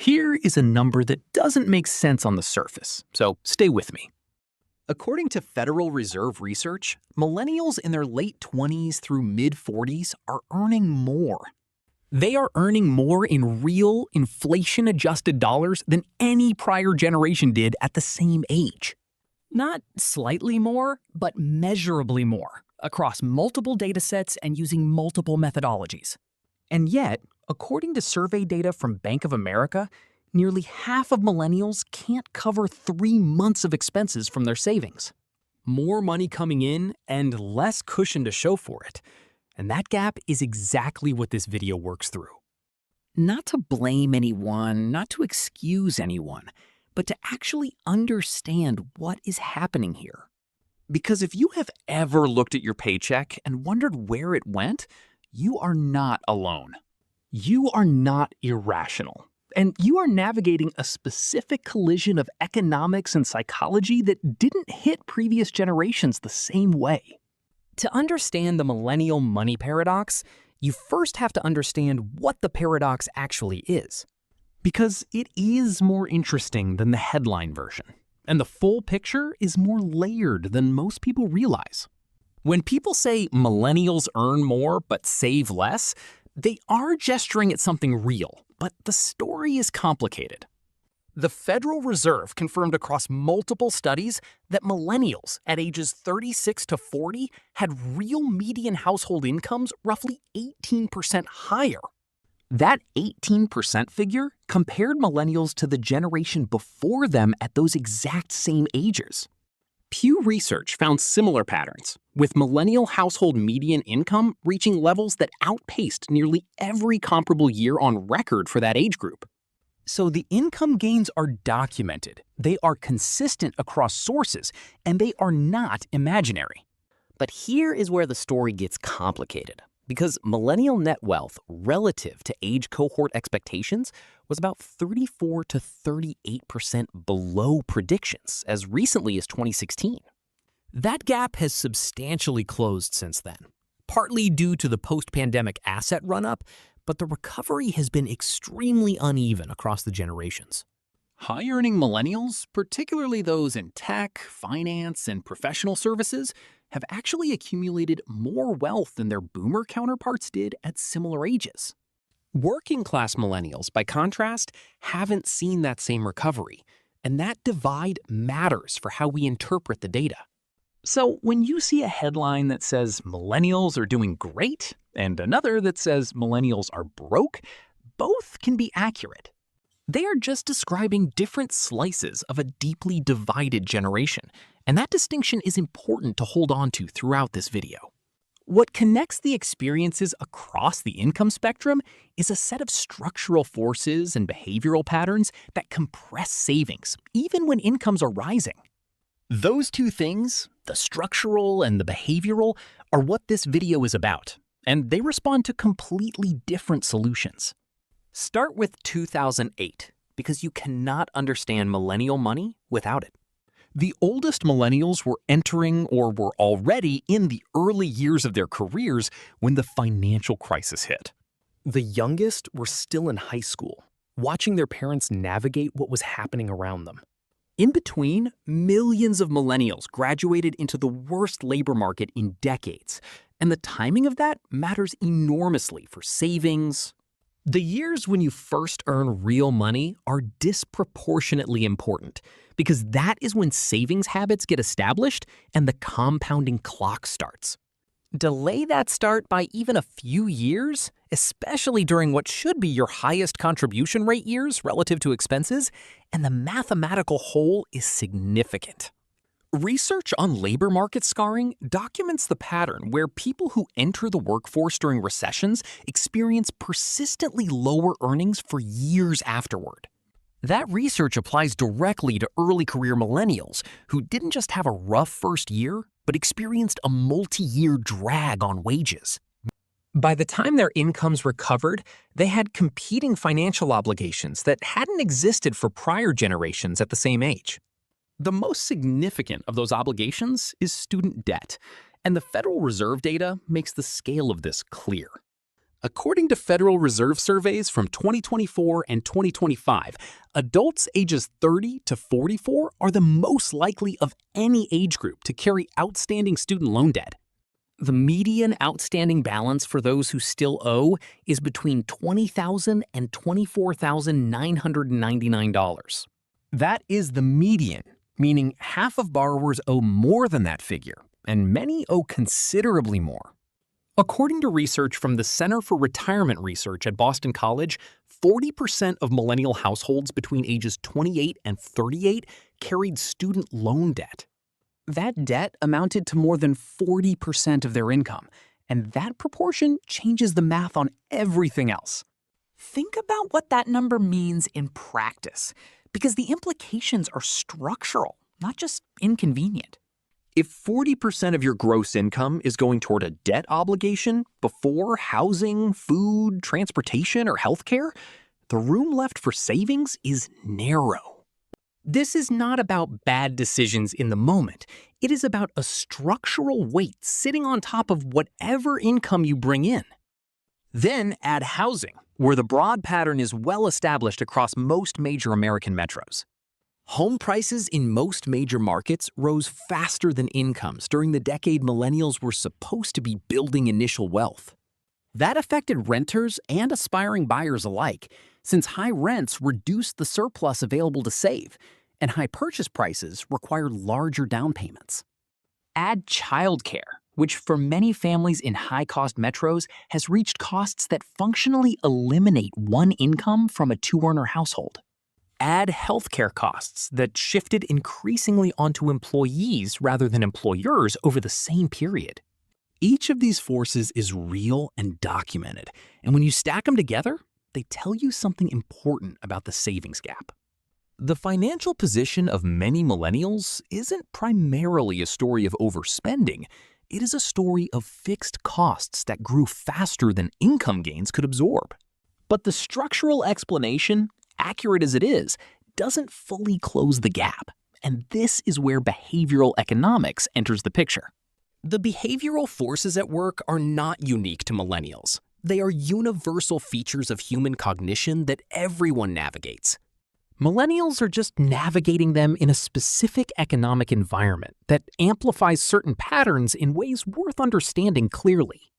Here is a number that doesn't make sense on the surface, so stay with me. According to Federal Reserve research, millennials in their late 20s through mid-40s are earning more. They are earning more in real, inflation-adjusted dollars than any prior generation did at the same age. Not slightly more, but measurably more, across multiple datasets and using multiple methodologies. And yet, according to survey data from Bank of America, nearly half of millennials can't cover 3 months of expenses from their savings. More money coming in and less cushion to show for it. And that gap is exactly what this video works through. Not to blame anyone, not to excuse anyone, but to actually understand what is happening here. Because if you have ever looked at your paycheck and wondered where it went, you are not alone. You are not irrational. And you are navigating a specific collision of economics and psychology that didn't hit previous generations the same way. To understand the millennial money paradox, you first have to understand what the paradox actually is. Because it is more interesting than the headline version, and the full picture is more layered than most people realize. When people say millennials earn more but save less, they are gesturing at something real, but the story is complicated. The Federal Reserve confirmed across multiple studies that millennials at ages 36 to 40 had real median household incomes roughly 18% higher. That 18% figure compared millennials to the generation before them at those exact same ages. Pew Research found similar patterns, with millennial household median income reaching levels that outpaced nearly every comparable year on record for that age group. So the income gains are documented, they are consistent across sources, and they are not imaginary. But here is where the story gets complicated, because millennial net wealth relative to age cohort expectations was about 34 to 38% below predictions as recently as 2016. That gap has substantially closed since then, partly due to the post-pandemic asset run-up, but the recovery has been extremely uneven across the generations. High-earning millennials, particularly those in tech, finance, and professional services, have actually accumulated more wealth than their boomer counterparts did at similar ages. Working-class millennials, by contrast, haven't seen that same recovery, and that divide matters for how we interpret the data. So when you see a headline that says millennials are doing great and another that says millennials are broke, both can be accurate. They are just describing different slices of a deeply divided generation, and that distinction is important to hold on to throughout this video. What connects the experiences across the income spectrum is a set of structural forces and behavioral patterns that compress savings, even when incomes are rising. Those two things, the structural and the behavioral, are what this video is about, and they respond to completely different solutions. Start with 2008, because you cannot understand millennial money without it. The oldest millennials were entering or were already in the early years of their careers when the financial crisis hit. The youngest were still in high school, watching their parents navigate what was happening around them. In between, millions of millennials graduated into the worst labor market in decades, and the timing of that matters enormously for savings. The years when you first earn real money are disproportionately important because that is when savings habits get established and the compounding clock starts. Delay that start by even a few years, especially during what should be your highest contribution rate years relative to expenses, and the mathematical hole is significant. Research on labor market scarring documents the pattern where people who enter the workforce during recessions experience persistently lower earnings for years afterward. That research applies directly to early career millennials who didn't just have a rough first year, but experienced a multi-year drag on wages. By the time their incomes recovered, they had competing financial obligations that hadn't existed for prior generations at the same age. The most significant of those obligations is student debt, and the Federal Reserve data makes the scale of this clear. According to Federal Reserve surveys from 2024 and 2025, adults ages 30 to 44 are the most likely of any age group to carry outstanding student loan debt. The median outstanding balance for those who still owe is between $20,000 and $24,999. That is the median, meaning half of borrowers owe more than that figure, and many owe considerably more. According to research from the Center for Retirement Research at Boston College, 40% of millennial households between ages 28 and 38 carried student loan debt. That debt amounted to more than 40% of their income, and that proportion changes the math on everything else. Think about what that number means in practice, because the implications are structural, not just inconvenient. If 40% of your gross income is going toward a debt obligation before housing, food, transportation, or healthcare, the room left for savings is narrow. This is not about bad decisions in the moment. It is about a structural weight sitting on top of whatever income you bring in. Then add housing, where the broad pattern is well established across most major American metros. Home prices in most major markets rose faster than incomes during the decade millennials were supposed to be building initial wealth. That affected renters and aspiring buyers alike, since high rents reduced the surplus available to save, and high purchase prices required larger down payments. Add childcare, which for many families in high-cost metros has reached costs that functionally eliminate one income from a two-earner household. Add healthcare costs that shifted increasingly onto employees rather than employers over the same period. Each of these forces is real and documented, and when you stack them together, they tell you something important about the savings gap. The financial position of many millennials isn't primarily a story of overspending. It is a story of fixed costs that grew faster than income gains could absorb. But the structural explanation, accurate as it is, doesn't fully close the gap, and this is where behavioral economics enters the picture. The behavioral forces at work are not unique to millennials. They are universal features of human cognition that everyone navigates. Millennials are just navigating them in a specific economic environment that amplifies certain patterns in ways worth understanding clearly.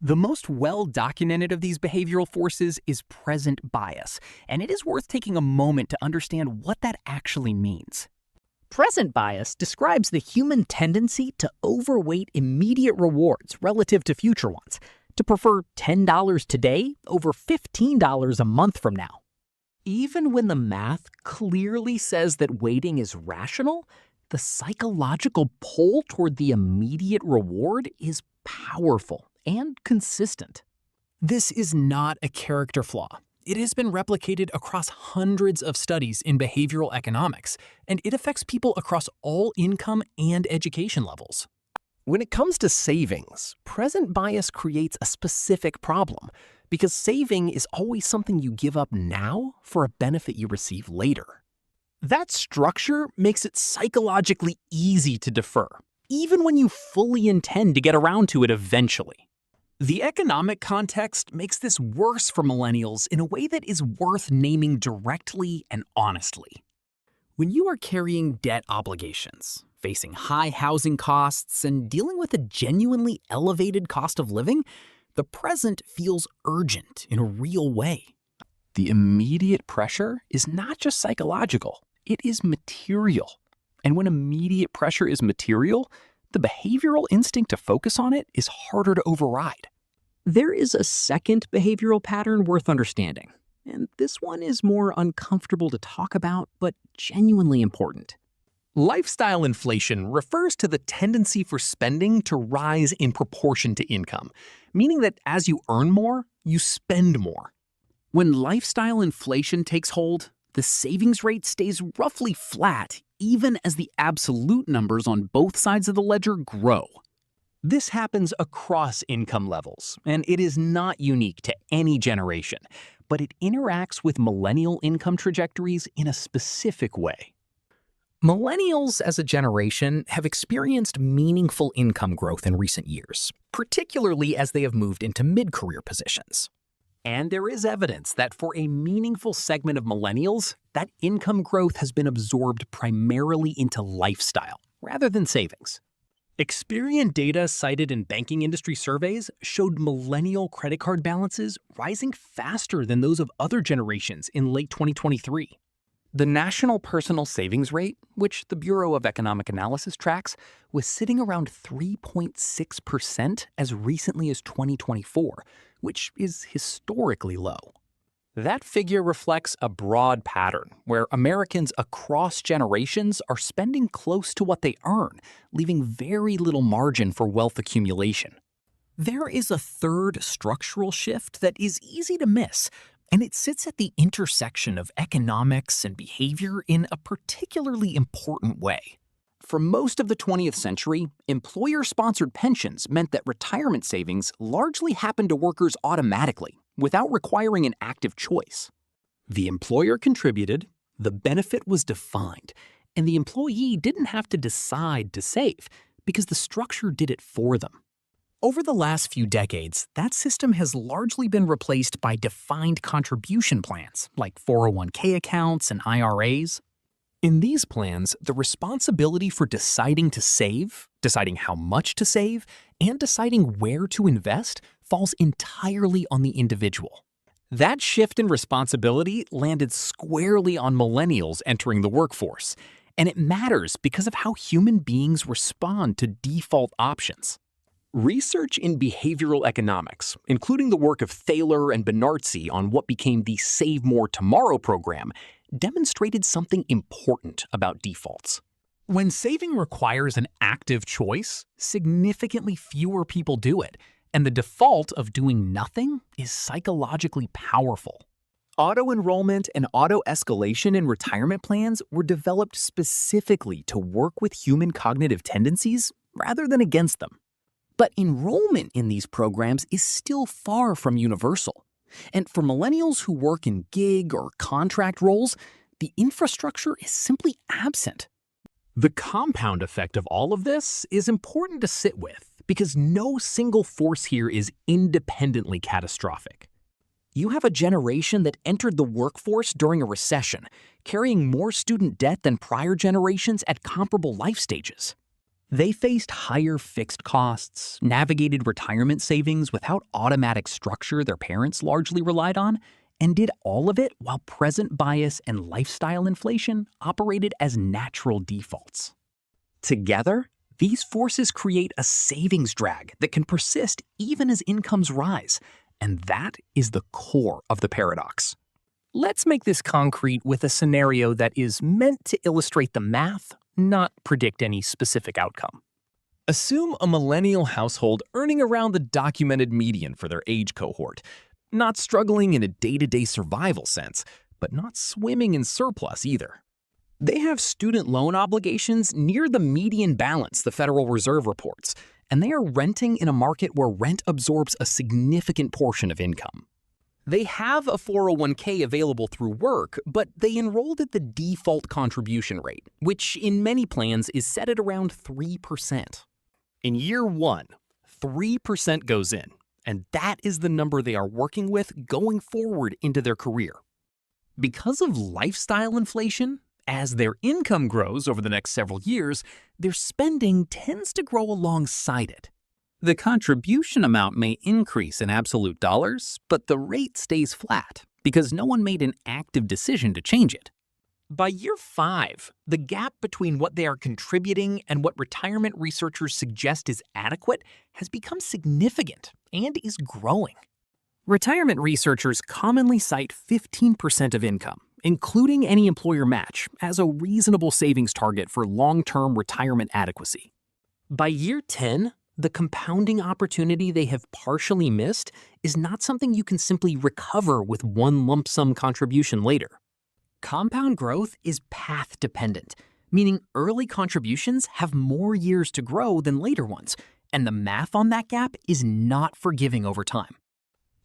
The most well-documented of these behavioral forces is present bias, and it is worth taking a moment to understand what that actually means. Present bias describes the human tendency to overweight immediate rewards relative to future ones, to prefer $10 today over $15 a month from now. Even when the math clearly says that waiting is rational, the psychological pull toward the immediate reward is powerful and consistent. This is not a character flaw. It has been replicated across hundreds of studies in behavioral economics, and it affects people across all income and education levels. When it comes to savings, present bias creates a specific problem, because saving is always something you give up now for a benefit you receive later. That structure makes it psychologically easy to defer, even when you fully intend to get around to it eventually. The economic context makes this worse for millennials in a way that is worth naming directly and honestly. When you are carrying debt obligations, facing high housing costs, and dealing with a genuinely elevated cost of living, the present feels urgent in a real way. The immediate pressure is not just psychological, it is material. And when immediate pressure is material, the behavioral instinct to focus on it is harder to override. There is a second behavioral pattern worth understanding, and this one is more uncomfortable to talk about, but genuinely important. Lifestyle inflation refers to the tendency for spending to rise in proportion to income, meaning that as you earn more, you spend more. When lifestyle inflation takes hold, the savings rate stays roughly flat even as the absolute numbers on both sides of the ledger grow. This happens across income levels, and it is not unique to any generation, but it interacts with millennial income trajectories in a specific way. Millennials as a generation have experienced meaningful income growth in recent years, particularly as they have moved into mid-career positions. And there is evidence that for a meaningful segment of millennials, that income growth has been absorbed primarily into lifestyle rather than savings. Experian data cited in banking industry surveys showed millennial credit card balances rising faster than those of other generations in late 2023. The national personal savings rate, which the Bureau of Economic Analysis tracks, was sitting around 3.6% as recently as 2024, which is historically low. That figure reflects a broad pattern where Americans across generations are spending close to what they earn, leaving very little margin for wealth accumulation. There is a third structural shift that is easy to miss, and it sits at the intersection of economics and behavior in a particularly important way. For most of the 20th century, employer-sponsored pensions meant that retirement savings largely happened to workers automatically, without requiring an active choice. The employer contributed, the benefit was defined, and the employee didn't have to decide to save because the structure did it for them. Over the last few decades, that system has largely been replaced by defined contribution plans like 401k accounts and IRAs. In these plans, the responsibility for deciding to save, deciding how much to save, and deciding where to invest falls entirely on the individual. That shift in responsibility landed squarely on millennials entering the workforce, and it matters because of how human beings respond to default options. Research in behavioral economics, including the work of Thaler and Benartzi on what became the Save More Tomorrow program, demonstrated something important about defaults. When saving requires an active choice, significantly fewer people do it, and the default of doing nothing is psychologically powerful. Auto-enrollment and auto-escalation in retirement plans were developed specifically to work with human cognitive tendencies rather than against them. But enrollment in these programs is still far from universal. And for millennials who work in gig or contract roles, the infrastructure is simply absent. The compound effect of all of this is important to sit with because no single force here is independently catastrophic. You have a generation that entered the workforce during a recession, carrying more student debt than prior generations at comparable life stages. They faced higher fixed costs, navigated retirement savings without automatic structure their parents largely relied on, and did all of it while present bias and lifestyle inflation operated as natural defaults. Together, these forces create a savings drag that can persist even as incomes rise, and that is the core of the paradox. Let's make this concrete with a scenario that is meant to illustrate the math, not predict any specific outcome. Assume a millennial household earning around the documented median for their age cohort, not struggling in a day-to-day survival sense, but not swimming in surplus either. They have student loan obligations near the median balance the Federal Reserve reports, and they are renting in a market where rent absorbs a significant portion of income. They have a 401k available through work, but they enrolled at the default contribution rate, which in many plans is set at around 3%. In year one, 3% goes in, and that is the number they are working with going forward into their career. Because of lifestyle inflation, as their income grows over the next several years, their spending tends to grow alongside it. The contribution amount may increase in absolute dollars, but the rate stays flat because no one made an active decision to change it. By year 5, the gap between what they are contributing and what retirement researchers suggest is adequate has become significant and is growing. Retirement researchers commonly cite 15% of income, including any employer match, as a reasonable savings target for long-term retirement adequacy. By year 10, the compounding opportunity they have partially missed is not something you can simply recover with one lump sum contribution later. Compound growth is path-dependent, meaning early contributions have more years to grow than later ones, and the math on that gap is not forgiving over time.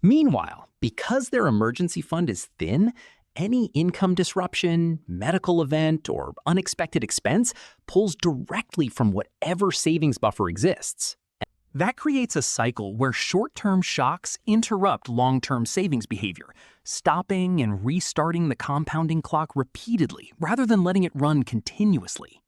Meanwhile, because their emergency fund is thin, Any income disruption, medical event, or unexpected expense pulls directly from whatever savings buffer exists. That creates a cycle where short-term shocks interrupt long-term savings behavior, stopping and restarting the compounding clock repeatedly rather than letting it run continuously.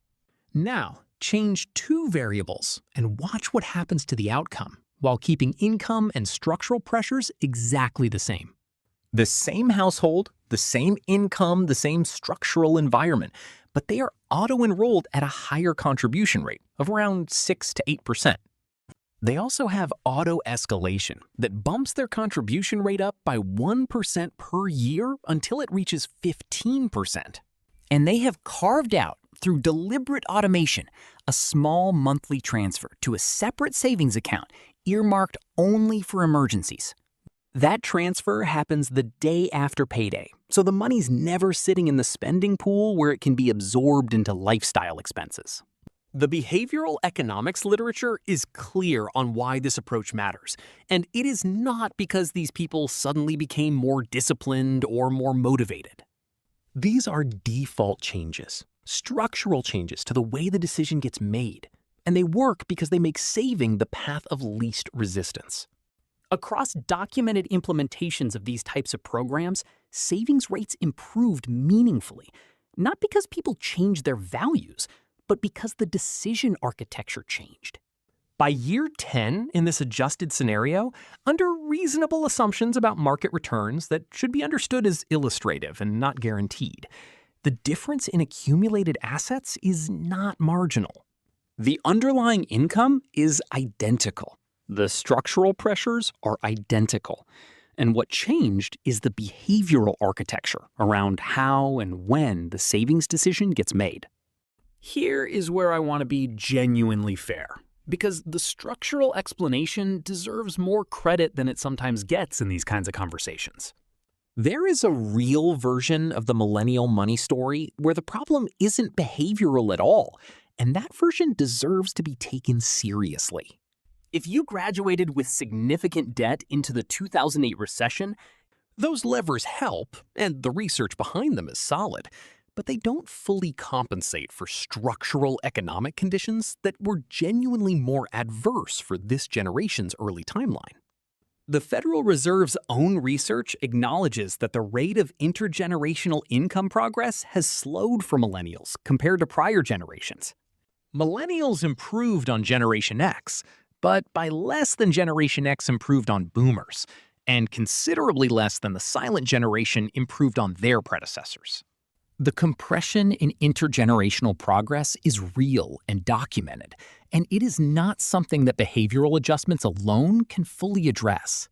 Now, change two variables and watch what happens to the outcome while keeping income and structural pressures exactly the same. The same household, the same income, the same structural environment, but they are auto-enrolled at a higher contribution rate of around 6 to 8%. They also have auto-escalation that bumps their contribution rate up by 1% per year until it reaches 15%. And they have carved out, through deliberate automation, a small monthly transfer to a separate savings account earmarked only for emergencies. That transfer happens the day after payday, so the money's never sitting in the spending pool where it can be absorbed into lifestyle expenses. The behavioral economics literature is clear on why this approach matters, and it is not because these people suddenly became more disciplined or more motivated. These are default changes, structural changes to the way the decision gets made, and they work because they make saving the path of least resistance. Across documented implementations of these types of programs, savings rates improved meaningfully, not because people changed their values, but because the decision architecture changed. By year 10 in this adjusted scenario, under reasonable assumptions about market returns that should be understood as illustrative and not guaranteed, the difference in accumulated assets is not marginal. The underlying income is identical. The structural pressures are identical. And what changed is the behavioral architecture around how and when the savings decision gets made. Here is where I want to be genuinely fair, because the structural explanation deserves more credit than it sometimes gets in these kinds of conversations. There is a real version of the millennial money story where the problem isn't behavioral at all, and that version deserves to be taken seriously. If you graduated with significant debt into the 2008 recession, those levers help, and the research behind them is solid, but they don't fully compensate for structural economic conditions that were genuinely more adverse for this generation's early timeline. The Federal Reserve's own research acknowledges that the rate of intergenerational income progress has slowed for millennials compared to prior generations. Millennials improved on Generation X, but by less than Generation X improved on boomers, and considerably less than the silent generation improved on their predecessors. The compression in intergenerational progress is real and documented, and it is not something that behavioral adjustments alone can fully address.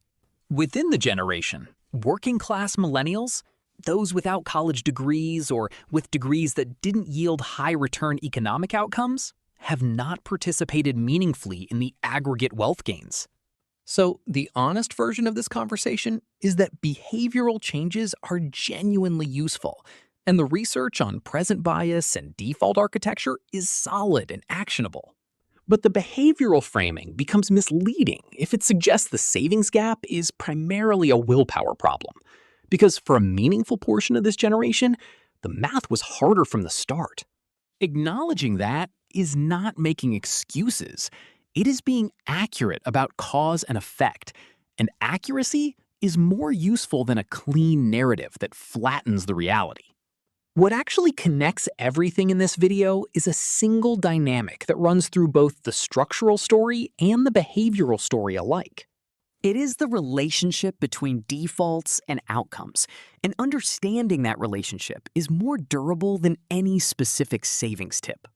Within the generation, working-class millennials, those without college degrees or with degrees that didn't yield high-return economic outcomes, have not participated meaningfully in the aggregate wealth gains. So the honest version of this conversation is that behavioral changes are genuinely useful, and the research on present bias and default architecture is solid and actionable. But the behavioral framing becomes misleading if it suggests the savings gap is primarily a willpower problem, because for a meaningful portion of this generation, the math was harder from the start. Acknowledging that is not making excuses. It is being accurate about cause and effect, and accuracy is more useful than a clean narrative that flattens the reality. What actually connects everything in this video is a single dynamic that runs through both the structural story and the behavioral story alike. It is the relationship between defaults and outcomes, and understanding that relationship is more durable than any specific savings tip.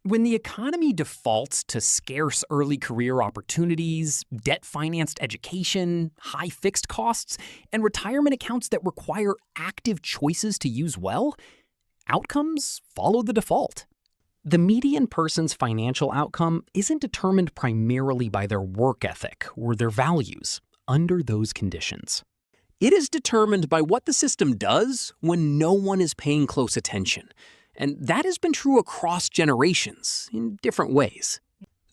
When the economy defaults to scarce early career opportunities, debt-financed education, high fixed costs, and retirement accounts that require active choices to use well, outcomes follow the default. The median person's financial outcome isn't determined primarily by their work ethic or their values under those conditions. It is determined by what the system does when no one is paying close attention. And that has been true across generations in different ways.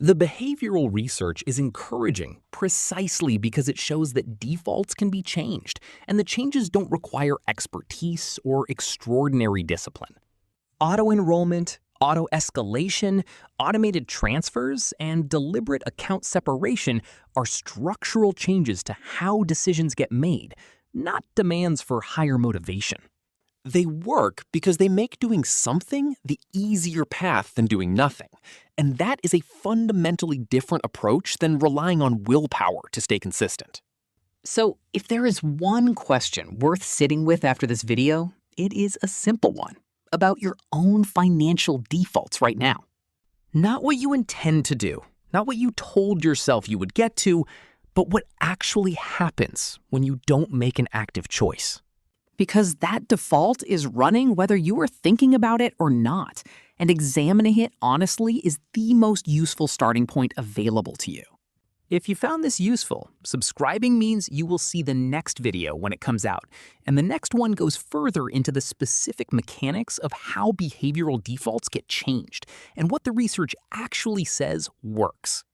The behavioral research is encouraging precisely because it shows that defaults can be changed, and the changes don't require expertise or extraordinary discipline. Auto-enrollment, auto-escalation, automated transfers, and deliberate account separation are structural changes to how decisions get made, not demands for higher motivation. They work because they make doing something the easier path than doing nothing. And that is a fundamentally different approach than relying on willpower to stay consistent. So, if there is one question worth sitting with after this video, it is a simple one about your own financial defaults right now. Not what you intend to do, not what you told yourself you would get to, but what actually happens when you don't make an active choice. Because that default is running whether you are thinking about it or not, and examining it honestly is the most useful starting point available to you. If you found this useful, subscribing means you will see the next video when it comes out, and the next one goes further into the specific mechanics of how behavioral defaults get changed and what the research actually says works.